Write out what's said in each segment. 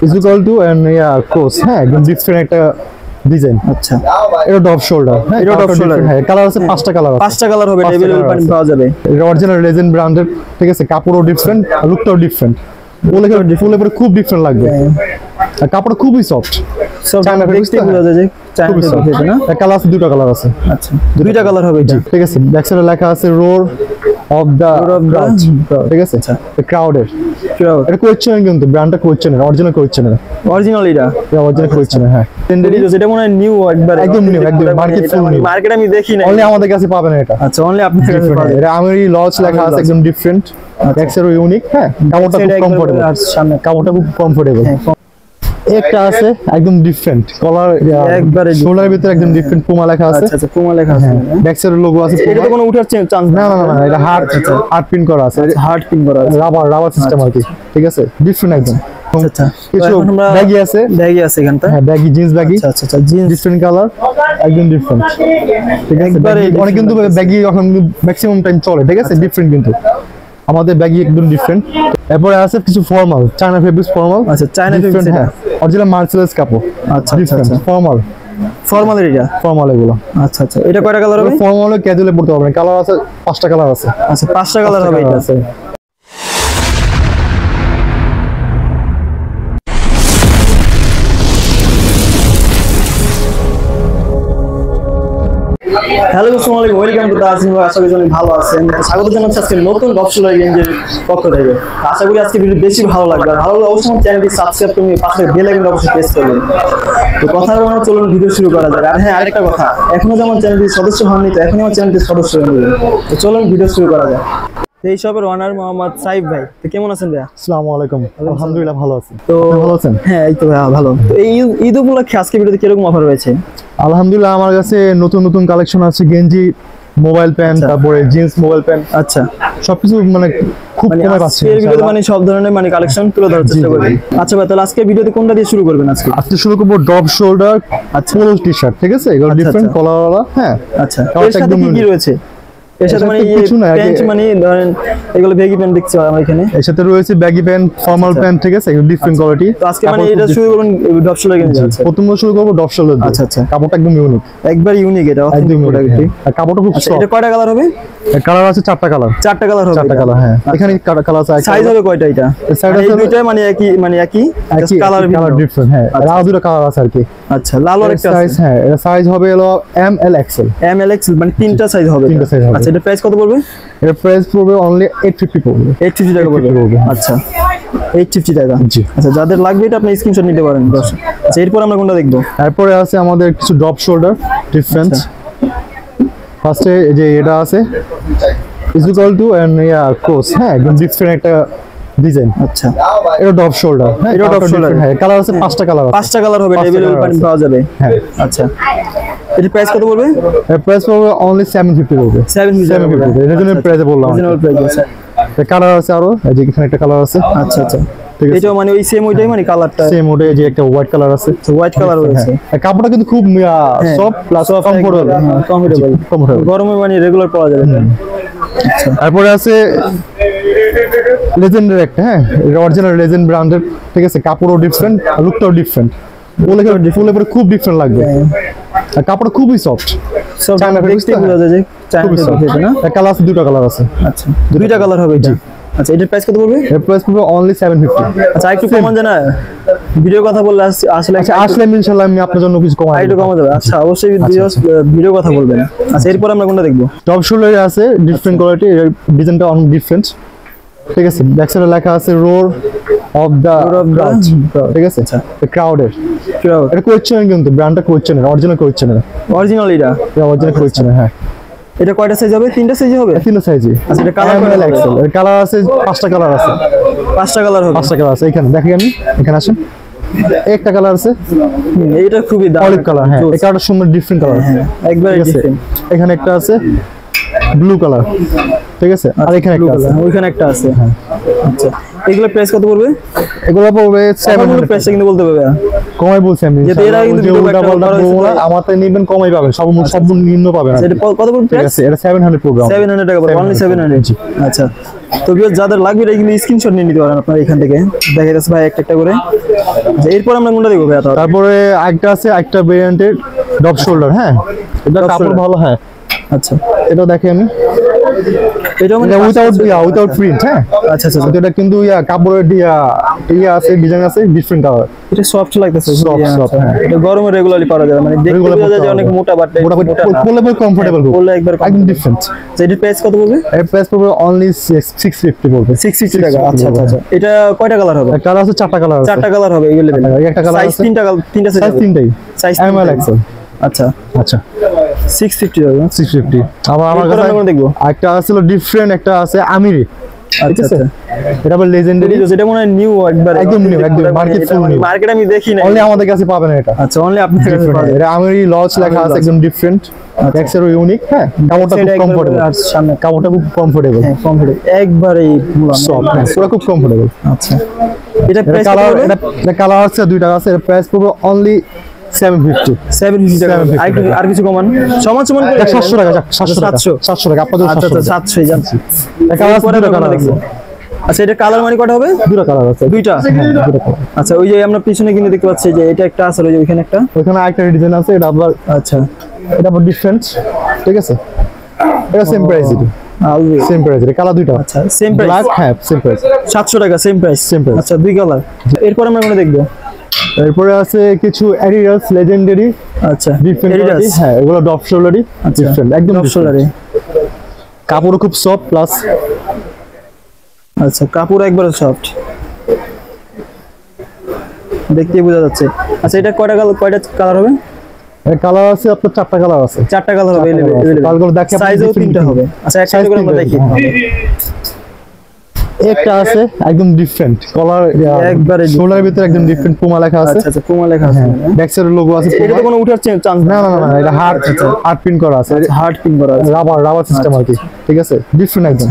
Is equal to and cross, হ্যাঁ একদম different একটা ডিজাইন। আচ্ছা, এটা ডব শোল্ডার, হ্যাঁ এটা ডব শোল্ডার, হ্যাঁ কালার আছে পাঁচটা কালার আছে, পাঁচটা কালার হবে, अवेलेबल পাওয়া যাবে। এটা অরিজিনাল রেজিন ব্র্যান্ডের, ঠিক আছে, কাপড়ও ডিফারেন্ট, লুকটাও ডিফারেন্ট, ফুলে পরে খুব ডিফারেন্ট লাগবে, আর কাপড় খুবই সফট, চায়না দেখতে বোঝা যায় যে চায়না ফেব্রিক না। কালার আছে, দুটো কালার আছে। আচ্ছা, দুইটা কালার হবে এটা, ঠিক আছে। ব্যাক সাইডে লেখা আছে রোর অফ দা ক্রাউড, ঠিক আছে, ক্রাউডের। এটা কোয়েশ্চেন, কিন্তু ব্র্যান্ডটা কোয়েশ্চেন, অরিজিনাল কোয়েশ্চেন, অরিজিনাল এটা অরিজিনাল কোয়েশ্চেন, হ্যাঁ এটা মনে হয় নিউ, একদম নিউ, একদম মার্কেট ফুল নিউ, মার্কেট আমি দেখি না, অনলি আমাদের কাছে পাবেন এটা। আচ্ছা, অনলি আপনাদের কাছে পাবেন এটা আমেরি লজ লেখা আছে, একদম ডিফারেন্ট, এক্সেরও ইউনিক, হ্যাঁ কাপড়টা খুব কমফোর্টেবল, সামনে কাপড়টা খুব কমফোর্টেবল। একটা আছে একদম ডিফারেন্ট কলার, একবারে শোল্ডারের ভিতরে একদম ডিফারেন্ট পুমা লেখা আছে। আচ্ছা, পুমা লেখা আছে, ব্যাক সাইডের লোগো আছে। এটা তো কোনো উঠার চান্স না, এটা হার্ড পিন করা আছে, হার্ড পিন করা আছে, রাবার সিস্টেম আর কি, ঠিক আছে, ডিফারেন্ট একদম। আচ্ছা, কিছু ব্যাগি আছে, এখানটা, হ্যাঁ ব্যাগি, জিন্স ব্যাগি। আচ্ছা, জিন্স ডিফারেন্ট কালার, একদম ডিফারেন্ট, ঠিক আছে। অনেক কিন্তু ব্যাগি এখন ম্যাক্সিমাম টাইম চলে, ঠিক আছে, ডিফারেন্ট কিন্তু আমাদের ব্যাগি একদম ডিফারেন্ট। এরপরে আছে কিছু ফর্মাল, চায়না ফেব্রিক্স ফর্মাল। আচ্ছা, চায়না ফেব্রিক্স, হ্যাঁ অরিজিনাল মার্সেলাইজ কাপড়। আচ্ছা, ফর্মাল এটা, ফর্মাল এগুলো। আচ্ছা, এটা কয়টা কালার হবে? ফর্মাল ক্যাজুয়ালে পড়তে পারবেন, কালার আছে পাঁচটা কালার আছে। আচ্ছা, পাঁচটা কালার হবে এটা। হ্যালো, আসসালামু আলাইকুম, ওয়েলকাম টু তাজিম। আশা করি অনেক ভালো আছেন। স্বাগত জানাচ্ছি আজকে নতুন গপশোলা রেঞ্জের পক্ষ থেকে। আশা করি আজকে ভিডিও বেশি ভালো লাগবে, আর ভালো লাগলে অবশ্যই চ্যানেলটি সাবস্ক্রাইব করে পাশে বেল আইকনটা অবশ্যই প্রেস করবেন। তো কথা বলা চলুন ভিডিও শুরু করা যাক। আর হ্যাঁ, আরেকটা কথা, এখনো যেমন চ্যানেলটির সদস্য হননি, তো এখনই আমার চ্যানেলটির সদস্য হয়ে নেবেন। তো চলুন ভিডিও শুরু করা যাক। এই শপের ওনার মোহাম্মদ সাইফ ভাই, তো কেমন আছেন ভাইয়া? আসসালামু আলাইকুম। আলহামদুলিল্লাহ ভালো আছি। তো ভালো আছেন? হ্যাঁ, এই তো ভাইয়া ভালো। তো এই ঈদ উপলক্ষে আজকে ভিডিওতে কিরকম অফার রয়েছে? আলহামদুলিল্লাহ আমার কাছে নতুন কালেকশন আছে, গেঞ্জি, মোবাইল প্যান্ট, তারপরে জিন্স, মোবাইল প্যান্ট, আচ্ছা সবকিছু মানে খুব কমে পাচ্ছি। এর ভিডিওতে মানে সব ধরনের মানে কালেকশন তুলে ধরার চেষ্টা করবেন। আচ্ছা ভাই, তাহলে আজকে ভিডিওতে কোনটা দিয়ে শুরু করবেন? আজকে শুরু করব ড্রপ শোল্ডার পোলো টি-শার্ট, ঠিক আছে, এগুলো ডিফারেন্ট কলারওয়ালা। হ্যাঁ, আচ্ছা, এর সাথে কি রয়েছে? এর সাথে মানে কিছু না, প্যান্ট মানে ধরেন এগুলো ব্যাগি প্যান্ট দেখছি আমরা এখানে। এর সাথে রয়েছে ব্যাগি প্যান্ট, ফর্মাল প্যান্ট, ঠিক আছে, এগুলো ডিফারেন্ট কোয়ালিটি। তো আজকে মানে এটা শুরু করুন ড্রপ শোল্ডার গেঞ্জি। প্রথমে শুরু করব ড্রপ শোল্ডার। আচ্ছা, কাপড়টা একদম ইউনিক, একবার ইউনিক, এটা অথেন্টিক প্রোডাক্ট, আর কাপড়টা খুব সফট। এটা কয়টা কালার হবে? কালার আছে চারটা কালার। চারটা কালার হবে, চারটা কালার, হ্যাঁ। এখানে কালার আছে, সাইজ হবে কয়টা? এটা সাইজ আছে দুইটা, মানে একই কালার ডিফারেন্ট, হ্যাঁ, আর দুটো কালার আছে আর কি। আচ্ছা, লাল আর একটা সাইজ, হ্যাঁ, এটা সাইজ হবে হলো এম এল এক্সেল। মানে তিনটা সাইজ হবে। আচ্ছা, এটা প্রাইস কত পড়বে? এর প্রাইস পড়বে অনলি 850 পড়বে। 850 টাকা পড়বে। আচ্ছা, 850 টাকা। জি। আচ্ছা, যাদের লাগবে এটা আপনি স্ক্রিনশট নিতে পারেন। আচ্ছা, এরপর আমরা কোনটা দেখব? এরপরে আছে আমাদের কিছু ড্রপ শোল্ডার ডিফারেন্স। ফার্স্টে যে এটা আছে is equal to and cross, হ্যাঁ একদম ডিফারেন্ট একটা ডিজাইন। আচ্ছা, এটা ড্রপ শোল্ডার, হ্যাঁ এটা ড্রপ শোল্ডার, হ্যাঁ কালার আছে পাঁচটা কালার আছে, পাঁচটা কালার হবে, अवेलेबल পাওয়া যাবে। হ্যাঁ, আচ্ছা, এর প্রাইস কত পড়বে? এর প্রাইস পড়বে অনলি 750 পড়বে। 750 এর জন্য প্রাইসে বললাম, অরিজিনাল প্রাইস আছে। এটা কালার আছে আরো, এই যে এখানে একটা কালার আছে। আচ্ছা, এটা মানে ওই সেম ওইটাই, মানে কালারটা সেম ওইটাই, যে একটা হোয়াইট কালার আছে, হোয়াইট কালার রয়েছে। কাপড়টা কিন্তু খুব সফট প্লাস কমফোর্টেবল, গরমে মানে রেগুলার পাওয়া যাবে। আচ্ছা, তারপরে আছে লেজেন্ডের একটা, হ্যাঁ এটা অরিজিনাল লেজেন্ড ব্র্যান্ডের, ঠিক আছে, কাপড়ও ডিফারেন্ট, লুকটাও ডিফারেন্ট, ফুলে পরে খুব ডিফারেন্ট লাগবে, আর কাপড়টা খুবই সফট, চায়না দেখতে বোঝা যায় যে চায়না ফেব্রিক না। কালার আছে, দুটো কালার আছে। আচ্ছা, দুইটা কালার হবে এটা। আচ্ছা, এটার প্রাইস কত পড়বে? এর প্রাইস পড়বে অনলি 750। আচ্ছা, একটু কমান জানা, ভিডিও কথা বললে আসলে ইনশাআল্লাহ আমি আপনার জন্য কিছু কমাই একটু কমা যাবে। আচ্ছা, অবশ্যই ভিডিও কথা বলবেন। আচ্ছা, এরপর আমরা কোনটা দেখব? টপ শোল্ডারে আছে ডিফারেন্ট কোয়ালিটি, ডিজাইনটা অনেক ডিফারেন্ট, ঠিক আছে। ব্যাক সাইডে লেখা আছে রোর অফ দা ক্রাউড, ঠিক আছে, ক্রাউডের। এটা কোয়েশ্চেন, কিন্তু ব্র্যান্ডটা কোয়েশ্চেনের, অরিজিনাল কোয়েশ্চেনের, অরিজিনাল এটা অরিজিনাল কোয়েশ্চেনের। হ্যাঁ, এটা কয়টা সাইজ হবে? তিনটা সাইজ হবে, তিনটা সাইজই। আচ্ছা, এটা কালার এল এক্সেল, এর কালার আছে পাঁচটা কালার আছে, পাঁচটা কালার হবে, পাঁচটা কালার আছে। এখানে দেখেন, আমি এখানে আসেন, একটা কালার আছে, এইটা খুবই দারুণ অলিভ কালার। হ্যাঁ, এই কালারটা সুন্দর ডিফারেন্ট কালার, একবারে ডিফারেন্ট। এখানে একটা আছে ব্লু কালার, ঠিক আছে, আর এখানে একটা আছে, ওইখানে একটা আছে। হ্যাঁ, আচ্ছা, এগুলো প্রাইস কত পড়বে? এগুলো পড়বে 700 প্রাইসটা কিন্তু বলতে হবে কমাই বলছি আমি যেটা এরা কিন্তু আমাদের নিবেন কমাই পাবেন সব নিম্ন পাবেন এটা কত পড়বে প্রাইস? এটা 700 প্রোগ্রাম 700 টাকা পড়বে অনলি 700। আচ্ছা তো ভিউয়ার যাদের লাগবে এটা কিন্তু স্ক্রিনশট নিয়ে নিতে পারেন আপনারা এখান থেকে দেখা যাচ্ছে ভাই একটা করে। আচ্ছা এরপর আমরা কোনটা দেখব ভাই? তারপরে একটা আছে একটা ভেরিয়েন্টের ডপ শোল্ডার। হ্যাঁ এটা কাপড় ভালো। হ্যাঁ আচ্ছা এটা দেখেন এটা মানে উইদাউট প্রিন্ট। হ্যাঁ আচ্ছা আচ্ছা এটা কিন্তু কাপড়ের আছে ডিজাইন আছে ডিফারেন্ট কালার। এটা সফট লাগতেছে সফট। হ্যাঁ এটা গরমে রেগুলারলি পরা যায় মানে দেখতে বোঝা যায় যে অনেক মোটা বাট মোটামুটি কমফোর্টেবল বলে একবার একদম ডিফারেন্ট। এটার প্রাইস কত পড়বে? এর প্রাইস পড়বে অনলি 650 পড়বে 650 টাকা। আচ্ছা আচ্ছা এটা কয়টা কালার হবে? কালার আছে চারটা কালার আছে। চারটা কালার হবে এগুলো একটা কালার সাইজ আছে তিনটা সাইজ তিনটাই সাইজ এমএল এক্সেল। আচ্ছা আচ্ছা 650 টাকা 650। আবার আমার কাছে দেখবো একটা আছে ডিফারেন্ট একটা আছে আমিরি। আচ্ছা আচ্ছা এটা আবার লেজেন্ডারি এটা মনে হয় নিউ একদম নিউ একদম মার্কেট ফুল নিউ মার্কেট আমি দেখি না অনলি আমাদের কাছে পাবেন এটা। আচ্ছা অনলি আপনাদের কাছে পাবেন এটা আমিরি লজ লেখা আছে একদম ডিফারেন্ট এক্সেরও ইউনিক। হ্যাঁ কাপড়টা খুব কমফোর্টেবল আর সামনে কাপড়টা খুব কমফোর্টেবল। হ্যাঁ কমফোর্টেবল একবারে সফট পুরো খুব কমফোর্টেবল। আচ্ছা এটা প্রাইস কালার এটা কালার আছে দুইটা আছে এর প্রাইস পড়বে অনলি 750 টাকা। আর কিছু কমান সমান সমান করে 700 টাকা 700 টাকা আপনাদের 700 জানছি। কালার আছে। আচ্ছা এটা কালার মানে কটা হবে? দুটো কালার আছে দুইটা। আচ্ছা ওই যে আমরা পিছনে কিন্তু দেখতে পাচ্ছি যে এটা একটা আছে ওই যে ওখানে একটা ওখানে আরেকটা ডিজাইন আছে এটা আবার। আচ্ছা এটা আবার ডিফারেন্ট ঠিক আছে এটা সেম প্রাইস এটা সেম প্রাইস এর কালার দুইটা। আচ্ছা সেম প্রাইস ব্ল্যাক। হ্যাঁ সেম প্রাইস 700 টাকা সেম প্রাইস। আচ্ছা দুই কালার। এরপর আমরা কোনটা দেখব? এরপরে আছে কিছু অ্যাডিডাস লেজেন্ডারি। আচ্ছা ডিফারেন্ট। হ্যাঁ এগুলো ডপ শোল্ডারি ডিফারেন্ট একদম ডপ শোল্ডারি কাপড় খুব সফট প্লাস। আচ্ছা কাপড় একবারে সফট দেখতেই বোঝা যাচ্ছে। আচ্ছা এটা কয়টা কালার হবে? এর কালার আছে আপনার চারটা কালার আছে। চারটা কালার হবে কালারগুলো দেখে সাইজও তিনটা হবে। আচ্ছা একটা করে আমরা দেখি। একটা আছে একদম ডিফারেন্ট কলার একবারে শোল্ডারের ভিতরে একদম ডিফারেন্ট পুমা লেখা আছে। আচ্ছা আচ্ছা পুমা লেখা আছে ব্যাকসাইড লোগো আছে। এটা তো কোনো উঠার চান্স না না না এটা হার্ড প্রিন্ট করা আছে। হার্ড প্রিন্ট করা আছে রাবার সিস্টেম আর কি ঠিক আছে ডিফারেন্ট একদম।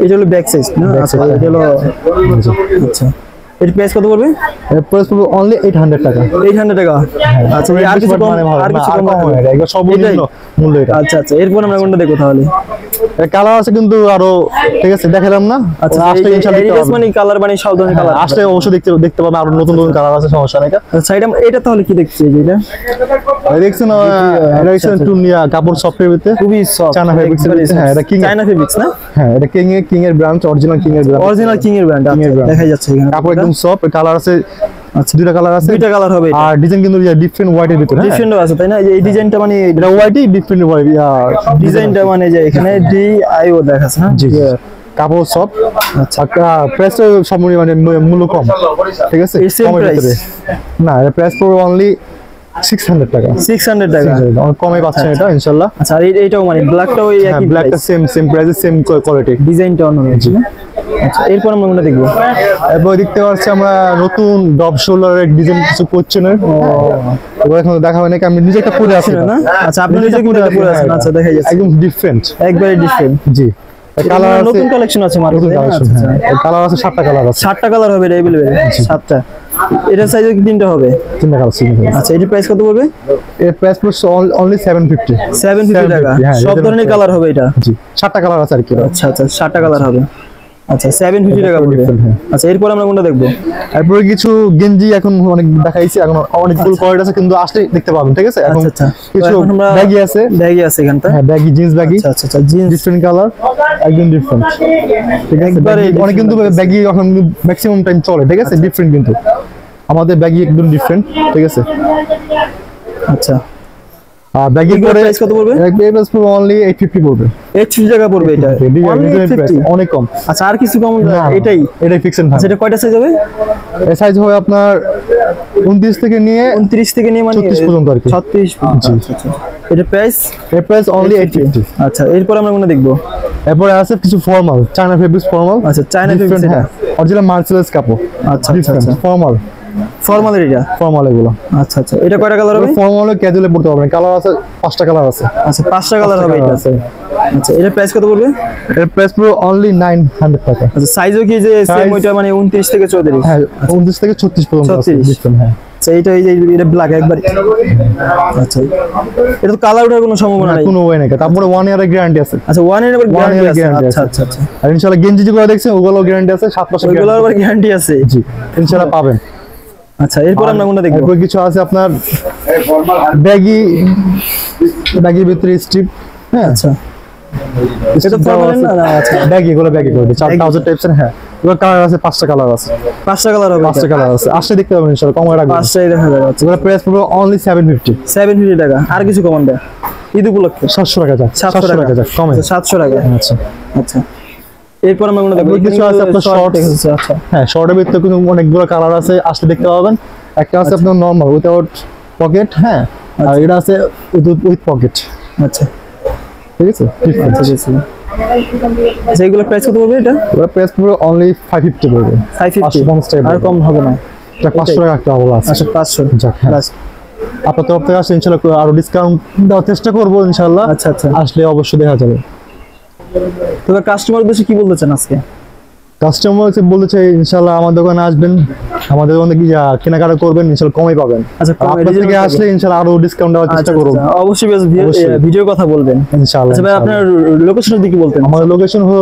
এটা হলো ব্যাক সাইজ না? আচ্ছা এটা হলো আচ্ছা এর প্রাইস কত পড়বে? এর প্রাইস পড়বে অনলি 800 টাকা 800 টাকা। আচ্ছা আর কিছু কম আর কিছু কম হবে এটা সর্বনিম্ন মূল্য এটা। আচ্ছা আচ্ছা এরপর আমরা কোনটা দেখব তাহলে? এর কালার আছে কিন্তু আরো ঠিক আছে দেখালাম না। আচ্ছা আসলে ইনশাআল্লাহ মানে কালার মানে সব ধরনের কালার আসলে অবশ্যই দেখতে পাবেন আরো নতুন নতুন কালার আছে সমস্যা নাই। আচ্ছা এটা তাহলে কি দেখছি এটা দেখছেন এটা হচ্ছে টুনিয়া কাপড় সফটের ভিতরে খুবই সফট চায়না ফেব্রিক্স। হ্যাঁ এটা চায়না ফেব্রিক্স না? হ্যাঁ এটা কিং এর ব্র্যান্ড অরিজিনাল কিং এর ব্র্যান্ড দেখা যাচ্ছে এখানে কাপড় একদম সফট কালার আছে। আচ্ছা দুইটা কালার আছে দুইটা কালার হবে আর ডিজাইন কিন্তু ডিফারেন্ট হোয়াইটের ভিতরে ডিফারেন্ট আছে তাই না? এই ডিজাইনটা মানে এটা হোয়াইটই ডিফারেন্ট হোয়াইট ডিজাইনটা মানে যে এখানে ডি আই ও দেখাচ্ছে না? জি কাপড় সব। আচ্ছা প্রাইস সম্পূর্ণ মানে মূল্য কম ঠিক আছে কমের ভিতরে না এর প্রাইস পড়বে অনলি 600 টাকা 600 টাকা অনেক কমে পাচ্ছেন এটা ইনশাআল্লাহ। আচ্ছা আর এইটাও মানে ব্ল্যাকটাও এই একই ব্ল্যাকটা সেম প্রাইস সেম কোয়ালিটি ডিজাইনটা অন্য আছে না? আচ্ছা এরপর আমরা কোনটা দেখব? এরপর দেখতে পাচ্ছি আমরা নতুন ডপ শোল্ডারের ডিজাইন কিছু কোশ্চেনের এগুলো এখন দেখা হয় না আমি নিজে একটা পরে আছি না। আচ্ছা আপনি নিজে পরে আছেন। আচ্ছা দেখা যাচ্ছে একদম ডিফারেন্ট একবারে ডিফারেন্ট। জি কালার নতুন কালেকশন আছে মার্কেটে। আচ্ছা কালার আছে 7টা কালার আছে 7টা কালার হবে এটা अवेलेबल 7টা। এটা সাইজে কি তিনটা হবে? তিনটা কালার আছে। আচ্ছা এর প্রাইস কত পড়বে? এর প্রাইস পড়ছে অনলি 750 টাকা সব ধরনের কালার হবে এটা। জি 7টা কালার আছে আর কি। আচ্ছা আচ্ছা 7টা কালার হবে। আচ্ছা 750 টাকা পড়বে। আচ্ছা এরপর আমরা কোনটা দেখব? এরপর কিছু গেঞ্জি এখন অনেক দেখাইছি এখন অনেকগুলো কোয়ালিটি আছে কিন্তু আসলে দেখতে পাবেন ঠিক আছে। এখন আচ্ছা কিছু ব্যাগি আছে এখানটা। হ্যাঁ ব্যাগি জিন্স ব্যাগি। আচ্ছা আচ্ছা জিন্স ডিফারেন্ট কালার একদম ডিফারেন্ট ঠিক আছে। অনেক কিন্তু ব্যাগি এখন ম্যাক্সিমাম টাইম চলে ঠিক আছে ডিফারেন্ট কিন্তু আমাদের ব্যাগি একদম ডিফারেন্ট ঠিক আছে। আচ্ছা ব্যাগি করে প্রাইস কত পড়বে? এর প্রাইস পড়বে অনলি 850 পড়বে 850 টাকা পড়বে এটা অনেক কম। আচ্ছা আর কিছু কম এটাই ফিক্সড না। এটা কয়টা সাইজ হবে? এর সাইজ হবে আপনার 29 থেকে নিয়ে মানে 36 পর্যন্ত আর কি 36 আচ্ছা আচ্ছা এটা এর প্রাইস অনলি 850। আচ্ছা এরপর আমরা কোনটা দেখব? এরপর আছে কিছু ফর্মাল চায়না ফেব্রিক্স ফর্মাল। আচ্ছা চায়না ফেব্রিক্স হ্যাঁ অরিজিনাল মার্সেলাইজ কাপড়। আচ্ছা আচ্ছা ফর্মাল এটা ফর্মাল এগুলো। আচ্ছা আচ্ছা এটা কয়টা কালার হবে? ফর্মাল ক্যাজুয়ালে পড়তে পারবেন কালার আছে 5টা কালার আছে। আচ্ছা 5টা কালার হবে এটা। আচ্ছা এটা প্রাইস কত পড়বে? এর প্রাইস পুরো অনলি 900 টাকা। আচ্ছা সাইজও কি যে সেম ওইটা মানে 29 থেকে 34? হ্যাঁ 29 থেকে 36 পর্যন্ত আছে ডিফারেন্ট। হ্যাঁ আচ্ছা এটা এই যে এটা ব্ল্যাক একবার। আচ্ছা এটা তো কালার ওঠার কোনো সম্ভাবনা নাই? কোনো ওয়ে নাই। তারপরে 1 ইয়ারের গ্যারান্টি আছে। আচ্ছা 1 ইয়ার আবার গ্যারান্টি আছে। আচ্ছা আচ্ছা আচ্ছা আর ইনশাআল্লাহ গেঞ্জি যেগুলো দেখছেন ওগুলো গ্যারান্টি আছে, 7 মাসের ওইগুলো আবার গ্যারান্টি আছে। জি ইনশাআল্লাহ পাবেন। আচ্ছা এরপর আমরা কোনটা দেখব? এরপর কিছু আছে আপনার ব্যাগির ভিতরে স্ট্রিপ। হ্যাঁ আচ্ছা এটা ফরমাল না? আচ্ছা ব্যাগি করে দিই 4000 টাইপস এর। হ্যাঁ এগুলো কালার আছে, 5টা কালার আছে। 5টা কালার হবে? 5টা কালার আছে, আসলে দেখতে পাবেন ইনশাআল্লাহ, কম রাখবেন। 5টাই দেখা যাবে। আচ্ছা এগুলো প্রাইস পুরো অনলি 750 টাকা। আর কিছু কমান দেয় ঈদ উপলক্ষে? 700 টাকা যাক, 700 টাকা যাক কমে। 700 টাকা। আচ্ছা আচ্ছা এরপর আমরা কোনটা দেখব? কিছু আছে আপনার শর্টস। আচ্ছা হ্যাঁ শর্টের ভিতরে কিন্তু অনেকগুলো কালার আছে, আসলে দেখতে পাবেন। একটা আছে আপনার নরমাল উইদাউট পকেট। হ্যাঁ আর এটা আছে উইথ পকেট। আচ্ছা ঠিক আছে আচ্ছা এগুলো প্রাইস কত পড়বে? এটা ওটা প্রাইস পুরো অনলি 550 পড়বে। 550 আর কম হবে না? এটা 500 টাকা একটা অবলা আছে। আচ্ছা 500 যাক হ্যাঁ। আপনার তরফ থেকে আসলে ইনশাআল্লাহ আরো ডিসকাউন্ট দেওয়ার চেষ্টা করবো ইনশাআল্লাহ। আচ্ছা আচ্ছা আসলে অবশ্যই দেখা যাবে। তবে কাস্টমার উদ্দেশ্যে কি বলতে চান আজকে? কাস্টমার বলতে চাই ইনশাআল্লাহ আমার দোকানে আসবেন, আমাদের দোকানে কি কেনাকাটা করবেন, ইনশাআল্লাহ কমই পাবেন। আচ্ছা আপনার থেকে আসলে ইনশাআল্লাহ আরো ডিসকাউন্ট দেওয়ার চেষ্টা করব। অবশ্যই ভিডিও কথা বলবেন ইনশাআল্লাহ। আচ্ছা ভাই আপনার লোকেশন কি বলতেন? আমাদের লোকেশন হলো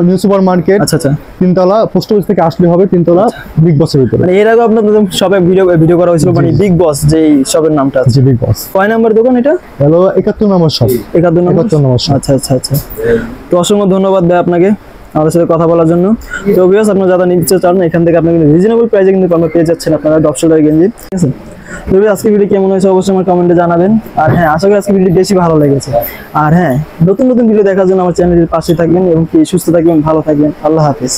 নিউ সুপার মার্কেট। আচ্ছা আচ্ছা তিনতলা, পোস্ট অফিস থেকে আসলে হবে তিনতলা, বিগ বসের ভিতরে। মানে এর আগে আপনাদের সবে ভিডিও করা হয়েছিল, মানে বিগ বস যেই শপের নামটা আছে। জি বিগ বস। কয় নাম্বার দোকান এটা? হলো 71 নম্বর শপ। 71 নম্বর শপ। আচ্ছা আচ্ছা আচ্ছা তো অসংখ্য ধন্যবাদ ভাই আপনাকে আমাদের সাথে কথা বলার জন্য। তো ভিউয়ার্স আপনারা যারা নিতে চান এখান থেকে আপনারা কিন্তু রিজনেবল প্রাইসে কিন্তু আপনারা পেয়ে যাচ্ছেন আপনারা ড্রপ শোল্ডার গেঞ্জি। ঠিক আছে তো আজকে ভিডিও কেমন হয়েছে অবশ্যই আমার কমেন্টে জানাবেন। আর হ্যাঁ আশা করি আজকে ভিডিও বেশি ভালো লেগেছে। আর হ্যাঁ নতুন নতুন ভিডিও দেখার জন্য আমার চ্যানেলের পাশে থাকবেন এবং কি সুস্থ থাকবেন, ভালো থাকবেন। আল্লাহ হাফেজ।